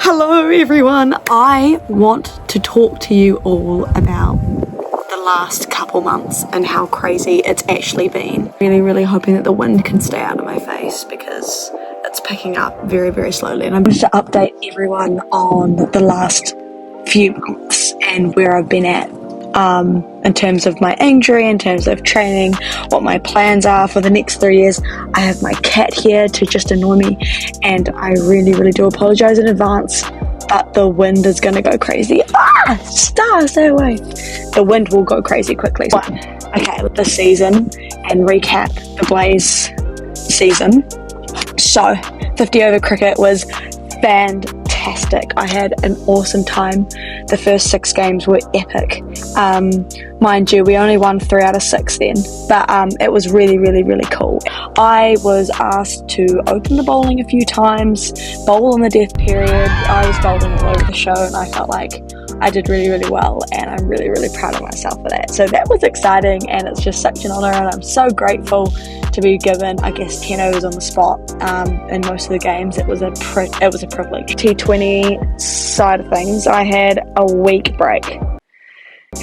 Hello everyone, I want to talk to you all about the last couple months and how crazy it's actually been. Really hoping that the wind can stay out of my face because it's picking up very slowly, and I'm going to update everyone on the last few months and where I've been at in terms of my injury, in terms of training, what my plans are for the next 3 years. I have my cat here to just annoy me, and I really do apologize in advance, but the wind is going to go crazy. Star, stay away. The wind will go crazy quickly. But, okay, the season and recap the Blaze season. So 50 over cricket was fantastic. I had an awesome time. The first 6 games were epic. Mind you, we only won 3 out of 6 then, but it was really cool. I was asked to open the bowling a few times, bowl in the death period. I was bowling all over the show, and I felt like I did really well, and I'm really proud of myself for that. So that was exciting, and it's just such an honour, and I'm so grateful to be given, I guess, 10 overs on the spot in most of the games. It was a privilege. T20 side of things, I had a week break,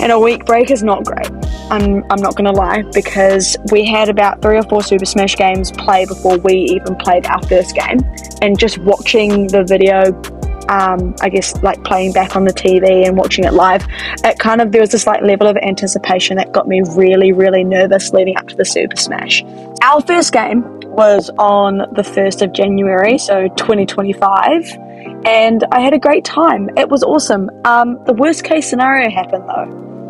and a week break is not great. I'm not gonna lie, because we had about 3 or 4 Super Smash games play before we even played our first game, and just watching the video, I guess, like playing back on the TV and watching it live, there was this like level of anticipation that got me really nervous leading up to the Super Smash. Our first game was on the 1st of January, so 2025, and I had a great time. It was awesome. The worst case scenario happened though.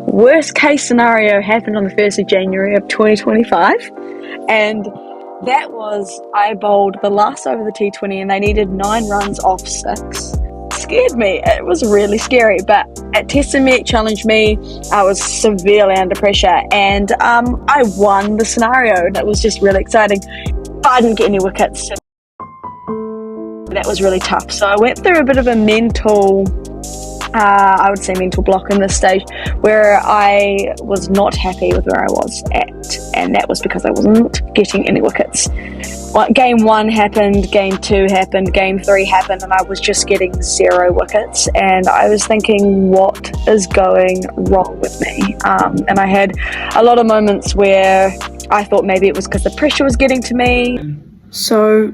Worst case scenario happened on the 1st of January of 2025, and that was I bowled the last over the T20 and they needed 9 runs off 6. Scared me. It was really scary, but it tested me, it challenged me. I was severely under pressure, and I won the scenario, and it was just really exciting. But I didn't get any wickets, so that was really tough. So I went through a bit of a mental block in this stage where I was not happy with where I was at, and that was because I wasn't getting any wickets. Game 1 happened, Game 2 happened, Game 3 happened, and I was just getting 0 wickets, and I was thinking, what is going wrong with me? And I had a lot of moments where I thought maybe it was because the pressure was getting to me. So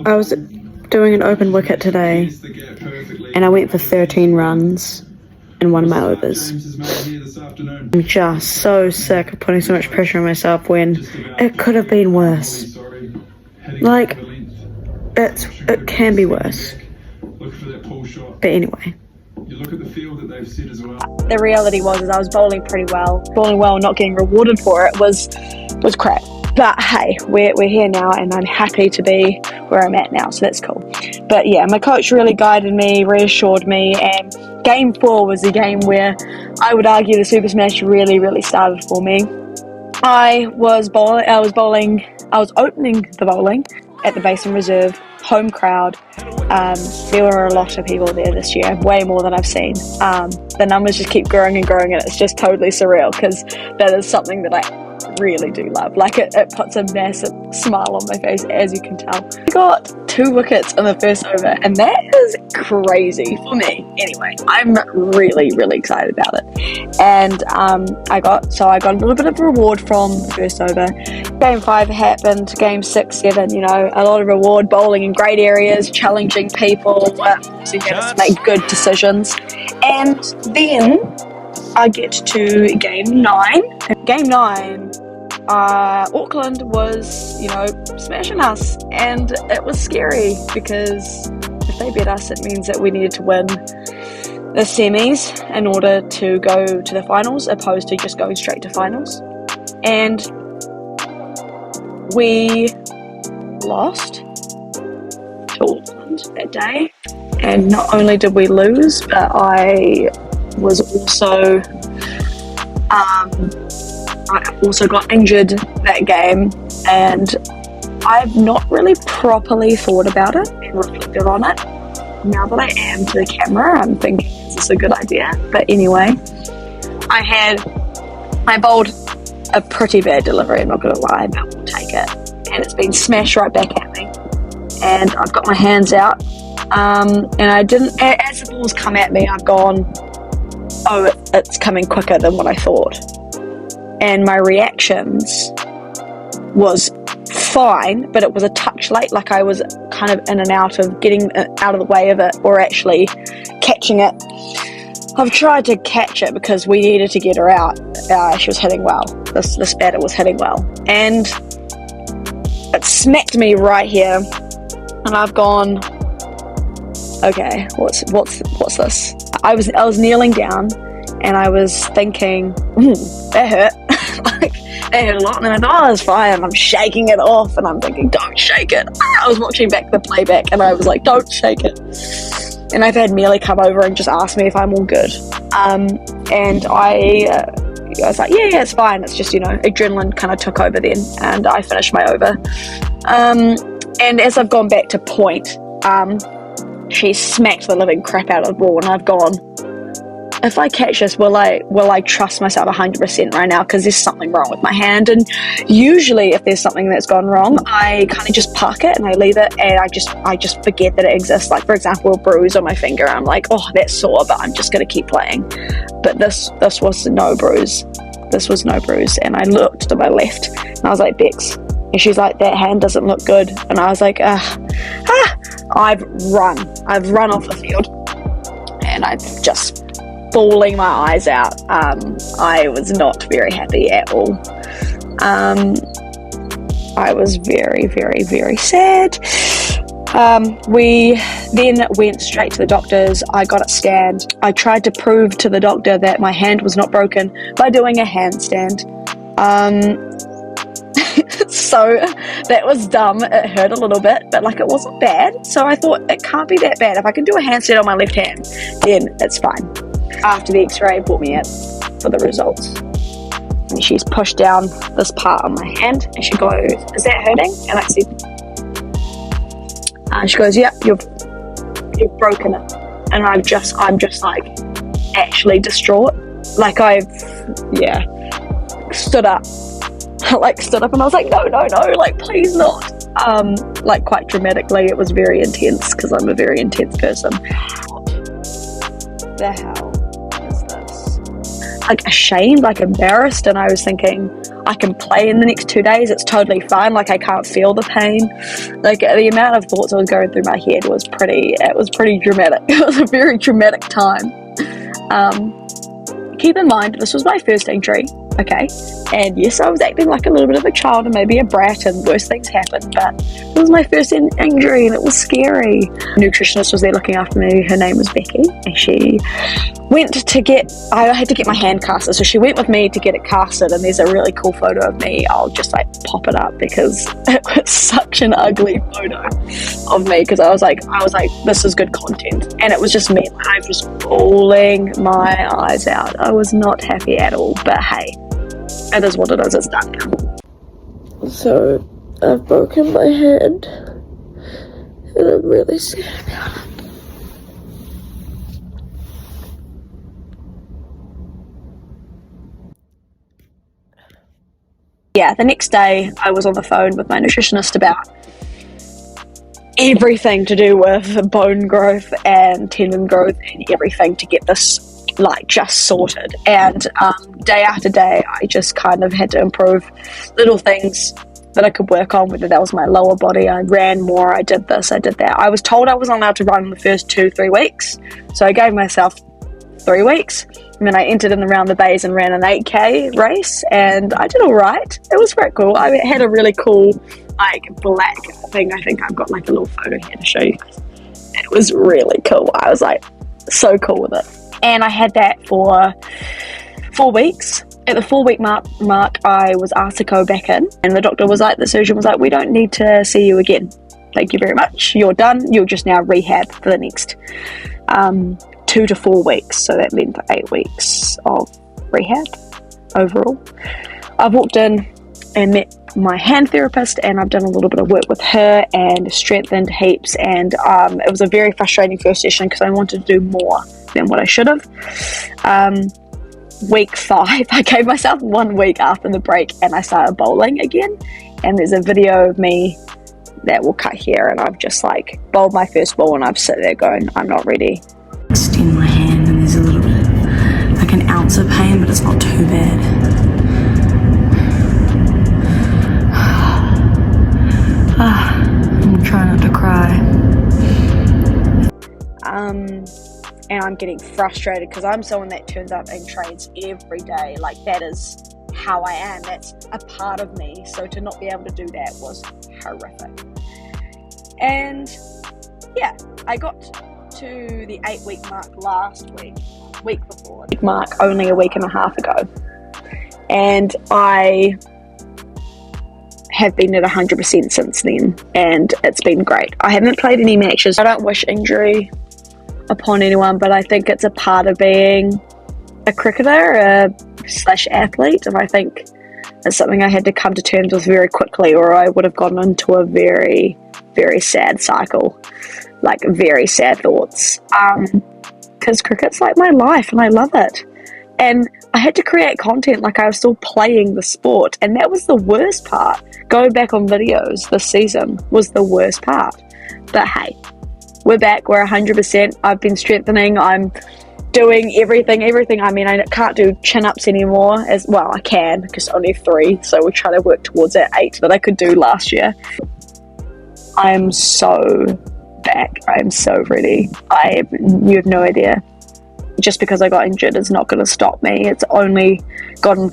I was doing an open wicket today, and I went for 13 runs in one of my overs. I'm just so sick of putting so much pressure on myself when it could have been worse. Like, it can be worse. But anyway. The reality was I was bowling pretty well. Bowling well and not getting rewarded for it was crap. But hey, we're here now, and I'm happy to be where I'm at now, so that's cool. But yeah, my coach really guided me, reassured me, and Game 4 was the game where I would argue the Super Smash really started for me. I was opening the bowling at the Basin Reserve, home crowd. There were a lot of people there this year, way more than I've seen. The numbers just keep growing and it's just totally surreal, because that is something that I really do love. Like, it puts a massive smile on my face, as you can tell. I got 2 wickets in the first over, and that is crazy for me. Anyway, I'm really excited about it. And I got a little bit of reward from the first over. Game 5 happened, Game 6, 7, a lot of reward, bowling in great areas, challenging people, so you have to make good decisions. And then I get to Game 9. Game 9, Auckland was, smashing us, and it was scary, because if they beat us, it means that we needed to win the semis in order to go to the finals, opposed to just going straight to finals. And we lost to Auckland that day, and not only did we lose, but I also got injured that game, and I've not really properly thought about it and reflected on it. Now that I am to the camera, I'm thinking, is this a good idea? But anyway, I bowled a pretty bad delivery, I'm not going to lie, but we'll take it. And it's been smashed right back at me. And I've got my hands out, And I didn't, as the balls come at me, I've gone, oh, it's coming quicker than what I thought. And my reactions was fine, but it was a touch late, like I was kind of in and out of getting out of the way of it, or actually catching it. I've tried to catch it because we needed to get her out. She was hitting well. This batter was hitting well, and it smacked me right here, and I've gone, okay, what's this? I was kneeling down, and I was thinking, that hurt. Like, it hurt a lot, and then I thought, oh, it's fine, and I'm shaking it off, and I'm thinking, don't shake it. I was watching back the playback, and I was like, don't shake it. And I've had Mealy come over and just ask me if I'm all good. And I was like, yeah, it's fine. It's just, adrenaline kind of took over then, and I finished my over. And as I've gone back to point, she smacked the living crap out of the ball, and I've gone, if I catch this, will I trust myself 100% right now? Because there's something wrong with my hand. And usually if there's something that's gone wrong, I kind of just park it and I leave it, and I just forget that it exists. Like, for example, a bruise on my finger, I'm like, oh, that's sore, but I'm just going to keep playing. But this was no bruise. This was no bruise. And I looked to my left, and I was like, Bex. And she's like, that hand doesn't look good. And I was like, I've run off the field, and I've just bawling my eyes out. I was not very happy at all. I was very, very, very sad. We then went straight to the doctors. I got it scanned. I tried to prove to the doctor that my hand was not broken by doing a handstand. So that was dumb. It hurt a little bit, but like, it wasn't bad. So I thought, it can't be that bad. If I can do a handstand on my left hand, then it's fine. After the x-ray, brought me in for the results, and she's pushed down this part on my hand, and she goes, is that hurting? And I said, she goes, yeah, you've broken it. And I'm just like actually distraught. Like, stood up and I was like, no, like, please not. Like, quite dramatically. It was very intense, because I'm a very intense person. What the hell is this? Like, ashamed, like embarrassed, and I was thinking, I can play in the next 2 days, it's totally fine, like, I can't feel the pain. Like, the amount of thoughts that was going through my head was pretty dramatic. It was a very dramatic time. Keep in mind, this was my first injury, okay? And yes, I was acting like a little bit of a child and maybe a brat, and worse things happened, but it was my first injury, and it was scary. A nutritionist was there looking after me. Her name was Becky, and she went to I had to get my hand casted, so she went with me to get it casted, and there's a really cool photo of me. I'll just like pop it up, because it was such an ugly photo of me, because I was like, this is good content. And it was just me. I was just bawling my eyes out. I was not happy at all, but hey, it is what it is. It's done now. So I've broken my hand, and I'm really sad about it. Yeah, the next day I was on the phone with my nutritionist about everything to do with bone growth and tendon growth and everything to get this like just sorted. And day after day I just kind of had to improve little things that I could work on, whether that was my lower body. I ran more, I did this, I did that. I was told I wasn't allowed to run in the first 2-3 weeks, so I gave myself 3 weeks, and then I entered in around the bays and ran an 8k race, and I did all right. It was quite cool. I had a really cool like black thing. I think I've got like a little photo here to show you guys. It was really cool. I was like so cool with it, and I had that for 4 weeks. At the 4 week mark, I was asked to go back in, and the doctor was like, the surgeon was like, we don't need to see you again. Thank you very much. You're done. You'll just now rehab for the next 2 to 4 weeks. So that meant 8 weeks of rehab overall. I've walked in and met my hand therapist, and I've done a little bit of work with her and strengthened heaps, and it was a very frustrating first session because I wanted to do more than what I should have. Week 5, I gave myself 1 week after the break, and I started bowling again, and there's a video of me that will cut here, and I've just like bowled my first ball and I've sit there going, I'm not ready. Extend my hand and there's a little bit, like an ounce of pain, but it's not too bad. I'm trying not to cry. And I'm getting frustrated because I'm someone that turns up and trains every day. Like, that is how I am. That's a part of me. So to not be able to do that was horrific. And yeah, I got to the 8-week mark last week before mark only a week and a half ago, and I have been at 100% since then, and it's been great. I haven't played any matches. I don't wish injury upon anyone, but I think it's a part of being a cricketer slash athlete, and I think it's something I had to come to terms with very quickly, or I would have gone into a very, very sad cycle, like very sad thoughts, because cricket's like my life and I love it. And I had to create content like I was still playing the sport, and that was the worst part. Going back on videos this season was the worst part. But hey, we're back, we're 100%. I've been strengthening, I'm doing everything. I mean, I can't do chin-ups anymore, as well I can, because only 3, so we're trying to work towards that 8 that I could do last year. I'm so back, I'm so ready. You have no idea. Just because I got injured is not going to stop me. It's only gotten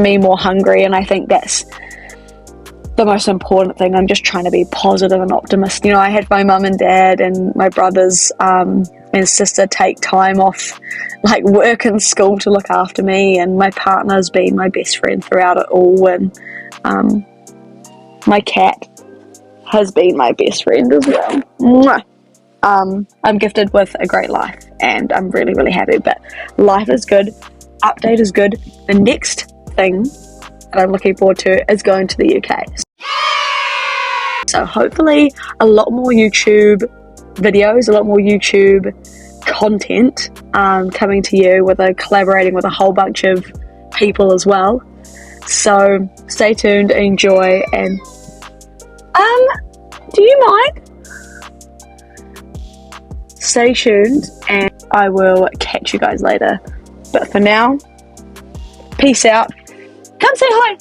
me more hungry, and I think that's the most important thing. I'm just trying to be positive and optimistic. You know, I had my mum and dad and my brothers and sister take time off like work and school to look after me, and my partner's been my best friend throughout it all, and my cat has been my best friend as well. Mwah. I'm gifted with a great life, and I'm really, really happy. But life is good, update is good. The next thing that I'm looking forward to is going to the UK. So hopefully a lot more YouTube videos, a lot more YouTube content coming to you, with collaborating with a whole bunch of people as well. So stay tuned, enjoy, and do you mind? Stay tuned, and I will catch you guys later. But for now, peace out. Come say hi.